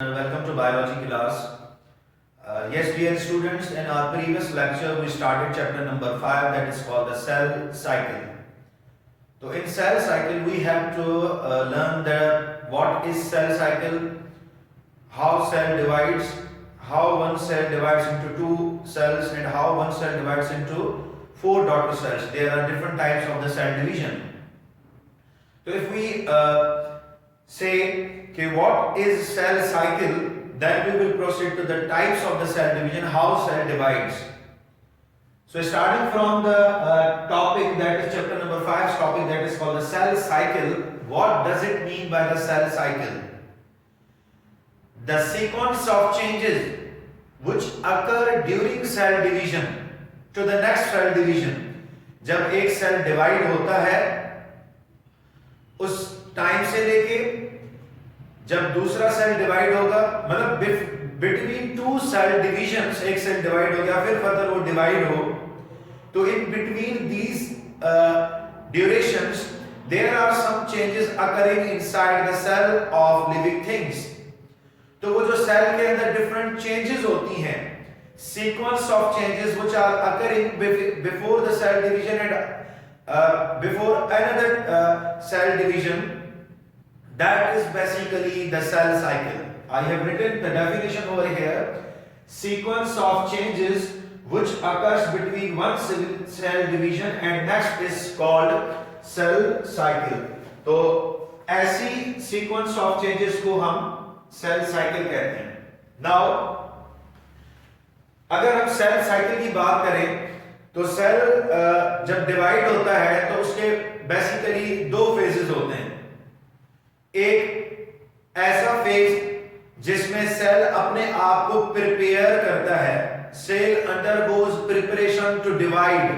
Welcome to biology class. Yes, dear students, in our previous lecture we started chapter number 5, that is called the cell cycle. So in cell cycle we have to learn what is cell cycle, how cell divides, how one cell divides into two cells, and how one cell divides into four daughter cells. There are different types of the cell division. So if we say okay, what is cell cycle, then we will proceed to the types of the cell division, how cell divides. So starting from the topic, that is chapter number 5's topic, that is called the cell cycle. What does it mean by the cell cycle? The sequence of changes which occur during cell division to the next cell division. जब एक cell divide होता है उस time से लेके जब दूसरा cell divide होगा, मतलब बिटवीन टू सेल डिविजन्स, एक सेल डिवाइड हो गया फिर फर्दर वो डिवाइड हो, तो in between these durations there are some changes occurring inside the cell of living things. तो वो जो सेल के अंदर डिफरेंट चेंजेस होती हैं, sequence of changes which are occurring before the cell division and before another cell division, that is basically the cell cycle. I have written the definition over here. Sequence of changes which occurs between one cell division and next is called cell cycle. तो ऐसी sequence of changes को हम cell cycle कहते हैं. Now अगर हम cell cycle की बात करें तो सेल जब डिवाइड होता है तो उसके बेसिकली दो फेजेस होते हैं. एक ऐसा फेज जिसमें सेल अपने आप को प्रिपेयर करता है, cell undergoes preparation to divide,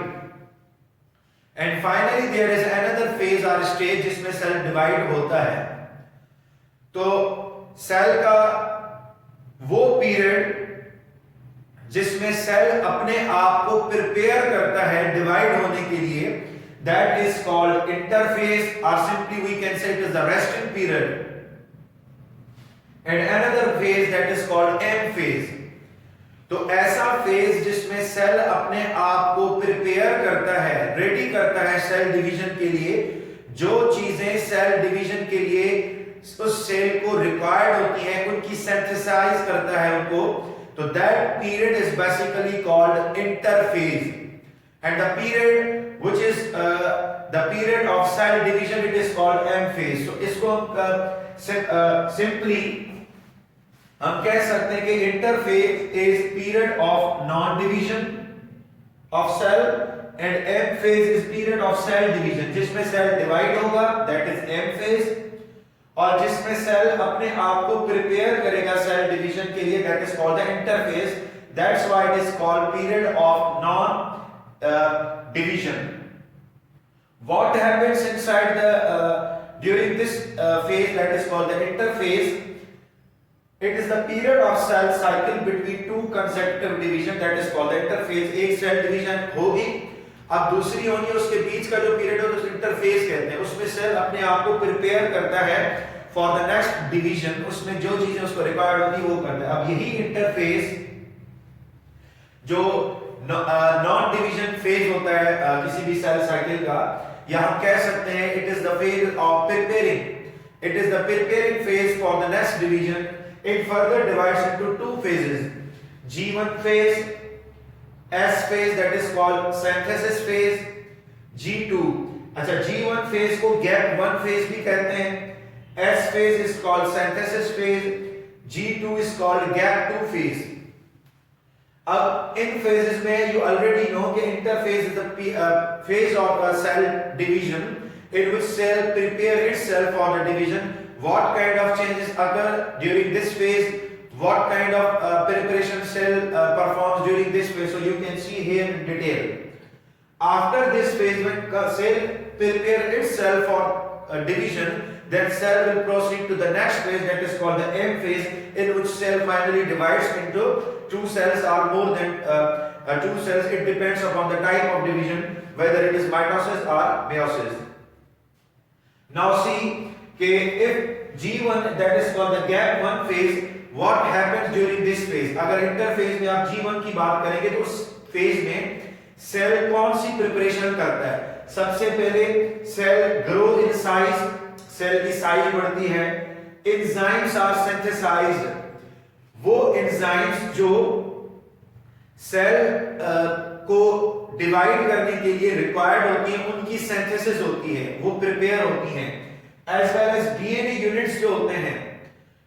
and finally there is another phase और स्टेज जिसमें सेल डिवाइड होता है. तो सेल का वो पीरियड जिसमें सेल अपने आप को प्रिपेयर करता है डिवाइड होने के लिए, that is called interphase, or simply we can say it is the resting period, and another phase that is called M phase. तो ऐसा फेज जिसमें सेल अपने आप को प्रिपेयर करता है, रेडी करता है सेल डिवीजन के लिए, जो चीजें सेल डिवीजन के लिए उस सेल को रिक्वायर्ड होती हैं उनकी सिंथेसाइज करता है उनको, तो that period is basically called interphase. And the period which is the period of cell division, it is called M phase. So इसको simply हम कह सकते हैं कि interphase is period of non division of cell and M phase is period of cell division. जिसमें cell divide होगा that is M phase, और जिसमें सेल अपने आप को प्रिपेयर करेगा सेल डिवीजन के लिए that is called the interphase. That's why it is called period of non division. What happens inside the during this phase that is called the interphase? It is the period of cell cycle between two consecutive division that is called the interphase. एक cell division होगी, अब दूसरी होगी, उसके बीच का जो period है उसको इंटरफेज कहते हैं. उसमें सेल अपने आप को प्रिपेयर करता है फॉर द नेक्स्ट डिवीजन, उसमें जो चीजें उसको रिक्वायर्ड होती है वो करता है. अब यही इंटरफेज जो नॉन डिवीजन फेज होता है किसी भी सेल साइकिल का, या हम कह सकते हैं it is the phase of preparing. It is the preparing phase for the next division. It further divides into two phases, G1 phase, S phase that is called synthesis phase, G2. अच्छा, G1 phase को gap 1 phase भी कहते हैं, S phase is called synthesis phase, G2 is called gap 2 phase. अब इन phases में you already know कि interphase is the phase of a cell division in which cell prepare itself for the division. What kind of changes occur during this phase? What kind of preparation cell performs during this phase? So you can see here in detail. After this phase, when cell prepare itself for division, then cell will proceed to the next phase that is called the M phase, in which cell finally divides into two cells or more than two cells. It depends upon the type of division, whether it is mitosis or meiosis. Now see, if G1 that is called the gap 1 phase what happens during this phase. अगर interphase में आप G1 की बात करेंगे तो उस phase में cell कौन सी प्रिपरेशन करता है? सबसे पहले cell grow in size, cell की साइज बढ़ती है। एंजाइम्स आर सिंथेसाइज्ड, वो एंजाइम्स जो सेल को डिवाइड करने के लिए रिक्वायर्ड होती है उनकी सिंथेसिस होती है, वो प्रिपेयर होती हैं। As well as DNA units जो होते हैं,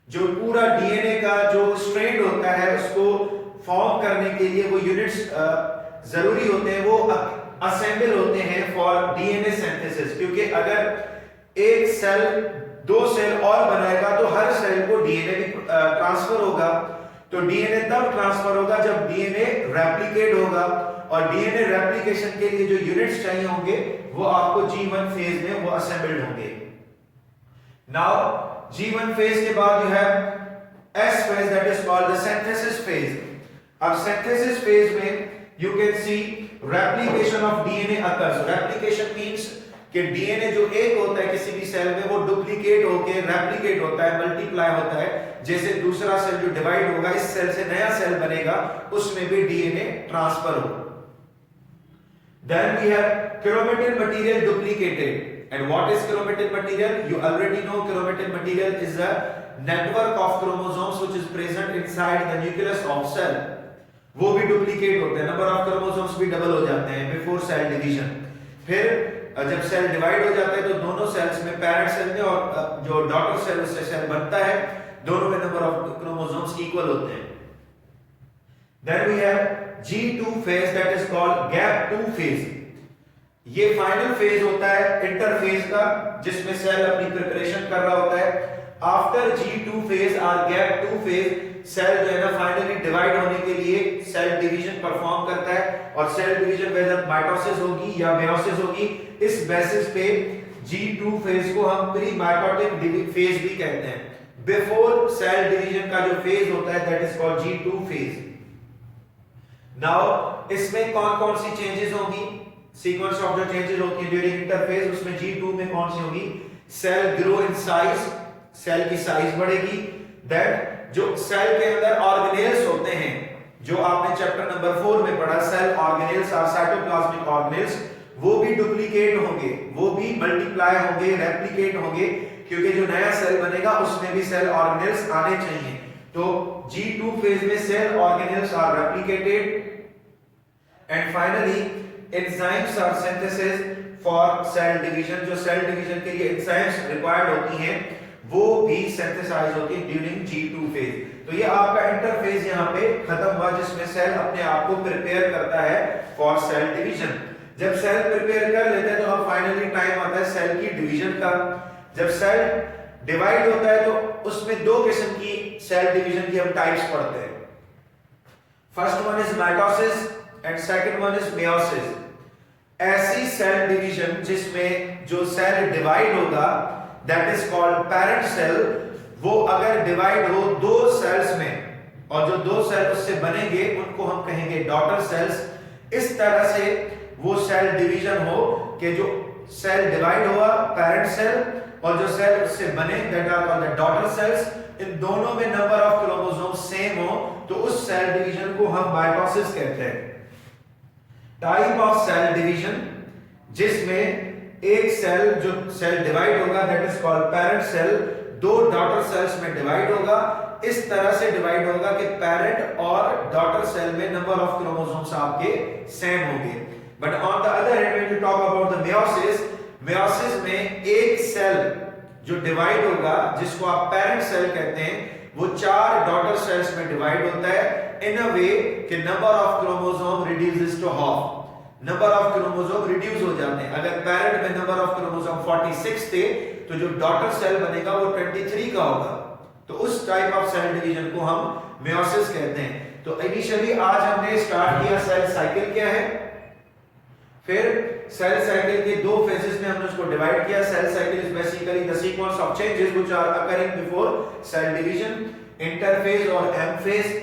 जो पूरा डीएनए का जो स्ट्रैंड होता है उसको फॉर्म करने के लिए वो यूनिट्स जरूरी होते हैं, वो असेंबल होते हैं फॉर डीएनए सिंथेसिस। क्योंकि अगर एक सेल दो सेल और बनाएगा तो हर सेल को डीएनए भी ट्रांसफर होगा। तो डीएनए तब ट्रांसफर होगा जब डीएनए रेप्लिकेट होगा, और डीएनए रेप्लिकेशन के लिए जो यूनिट्स चाहिए होंगे वो आपको G1 फेज में वो असेंबल्ड होंगे। नाउ G1 फेज के बाद you have S phase, that is called the synthesis phase. अब सिंथेसिस फेज में you can see replication of DNA occurs. Replication means कि डीएनए जो एक होता है किसी भी सेल में वो डुप्लीकेट होके रेप्लिकेट होता है, मल्टीप्लाई होता है। जैसे दूसरा सेल जो डिवाइड होगा, इस सेल से नया सेल बनेगा, उसमें भी डीएनए ट्रांसफर हो। Then we have chromatin material duplicated. And what is chromatin material? You already know chromatin material is a network of chromosomes which is present inside the nucleus of cell. वो भी duplicate होते हैं, number of chromosomes भी double हो जाते हैं before cell division. फिर जब सेल डिवाइड हो जाता है तो दोनों सेल्स में, पैरेंट सेल में और जो डॉटर सेल उससे सेल बनता है, दोनों में नंबर ऑफ क्रोमोसोम्स इक्वल होते हैं। Then we have G2 phase, that is called gap 2 phase. ये फाइनल फेज होता है इंटरफेज का, जिसमें सेल अपनी प्रिपरेशन कर रहा होता है। आफ्टर G2 फेज और गैप 2 फेज, सेल जो है ना फाइनली डिवाइड होने के लिए सेल डिवीजन परफॉर्म करता है, और सेल डिवीजन वेदर माइटोसिस होगी या मेयोसिस होगी, इस बेसिस पे G2 फेज को हम प्री माइटोटिक फेज भी कहते हैं। बिफोर सेल डिवीजन का जो फेज होता है that is called G2 phase. Now इसमें कौन कौन सी चेंजेस होंगी, सीक्वेंस ऑफ जो चेंजेस होती है ड्यूरिंग इंटरफेज, उसमें G2 में कौन सी होगी? Cell grow in size, cell की साइज बढ़ेगी। दैट जो सेल के अंदर ऑर्गेनेल्स होते हैं, जो आपने चैप्टर नंबर 4 में पढ़ा, सेल ऑर्गेनेल्स और साइटोप्लाज्मिक ऑर्गेनेल्स, वो भी डुप्लीकेट होंगे, वो भी मल्टीप्लाई होंगे, रेप्लिकेट होंगे, क्योंकि जो नया सेल बनेगा उसमें भी सेल ऑर्गेनेल्स आने चाहिए। तो G2 फेज में cell organelles are replicated and finally enzymes are synthesis for cell division. जो सेल डिवीजन के लिए एंजाइम्स रिक्वायर्ड होती हैं वो भी सिंथेसाइज होती है ड्यूरिंग G2 फेज। तो ये आपका इंटरफेज यहाँ पे खत्म हुआ, जिसमें सेल अपने आप को प्रिपेयर करता है फॉर सेल डिवीजन। जब सेल प्रिपेयर कर लेते हैं तो अब फाइनली टाइम आता है सेल की डिवीजन का। जब सेल डिवाइड होता है तो उसमें दो किस्म की सेल डिवीजन की हम टाइप्स पढ़ते हैं। First one is mitosis and second one is meiosis. ऐसी सेल डिवीजन जिसमें जो सेल डिवाइड होगा that is called parent cell, वो अगर डिवाइड हो दो सेल्स में और जो दो सेल उससे बनेंगे उनको हम कहेंगे डॉटर सेल्स। इस तरह से वो सेल डिवीजन हो कि जो सेल डिवाइड हुआ पैरेंट सेल और जो सेल उससे बने that are called the daughter cells, इन दोनों में नंबर ऑफ क्रोमोसोम सेम हो तो उस सेल डिवीजन को हम माइटोसिस कहते हैं। टाइप ऑफ सेल डिवीजन जिसमें एक सेल जो सेल डिवाइड होगा that is called parent cell, दो डॉटर सेल्स में डिवाइड होगा। इस तरह से डिवाइड होगा कि पैरेंट और डॉटर सेल में नंबर ऑफ क्रोमोसोम्स आपके सेम होंगे। But on the other hand when you talk about the meiosis, meiosis में एक सेल जो डिवाइड होगा जिसको आप पैरेंट सेल कहते हैं, वो चार डॉटर सेल्स में डिवाइड होता है इन अ वे कि number of chromosome reduces to half. Number of chromosome reduce हो जाते हैं। अगर पैरेंट में नंबर ऑफ क्रोमोसोम 46 थे तो जो डॉटर सेल बनेगा वो 23 का होगा। तो उस टाइप ऑफ सेल डिवीजन को हम मेयोसिस कहते हैं। तो इनिशियली आज हमने स्टार्ट किया सेल साइकिल क्या है, फिर सेल साइकिल के दो फेजेस में हमने उसको डिवाइड किया। Cell cycle is basically the sequence of changes which are occurring before cell division. Interphase और एम फेज,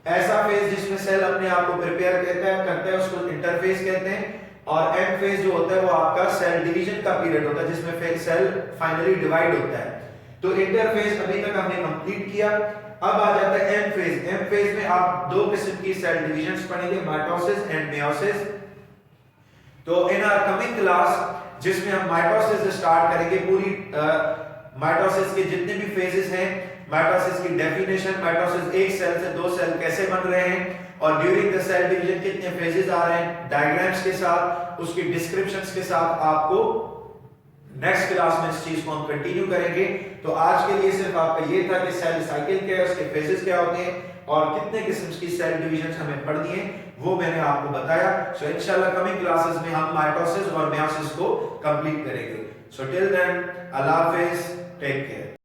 ऐसा फेज जिसमें सेल अपने आप को प्रिपेयर करता है उसको इंटरफेज कहते हैं। और एम फेज जो होता है वो आपका सेल डिवीजन का पीरियड होता है जिसमें फिर सेल फाइनली डिवाइड होता है। तो इंटरफेज अभी तक हमने कंप्लीट किया। अब आ जाता है एम फेज। एम फेज में आप दो किस्म की सेल डिविजन्स पढ़ेंगे, माइटोसिस एंड मेयोसिस। तो इन आवर कमिंग क्लास जिसमें हम माइटोसिस स्टार्ट करेंगे, पूरी माइटोसिस के जितने भी फेजेस हैं, माइटोसिस की डेफिनेशन, माइटोसिस एक सेल से दो सेल कैसे बन रहे हैं और ड्यूरिंग द सेल डिवीजन कितने फेजेस आ रहे हैं, डायग्राम्स के साथ, उसकी डिस्क्रिप्शंस के साथ आपको नेक्स्ट क्लास में इस चीज को हम कंटिन्यू करेंगे। तो आज के लिए सिर्फ आपका ये था कि सेल साइकिल क्या है, उसके फेजेस क्या होते हैं और कितने किस्म की सेल डिवीजन हमें पढ़नी है, वो मैंने आपको बताया। सो इंशाल्लाह कमिंग क्लासेस में हम माइटोसिस और मेयोसिस को कंप्लीट करेंगे। सो टिल देन, अल्लाह हाफिज, टेक केयर।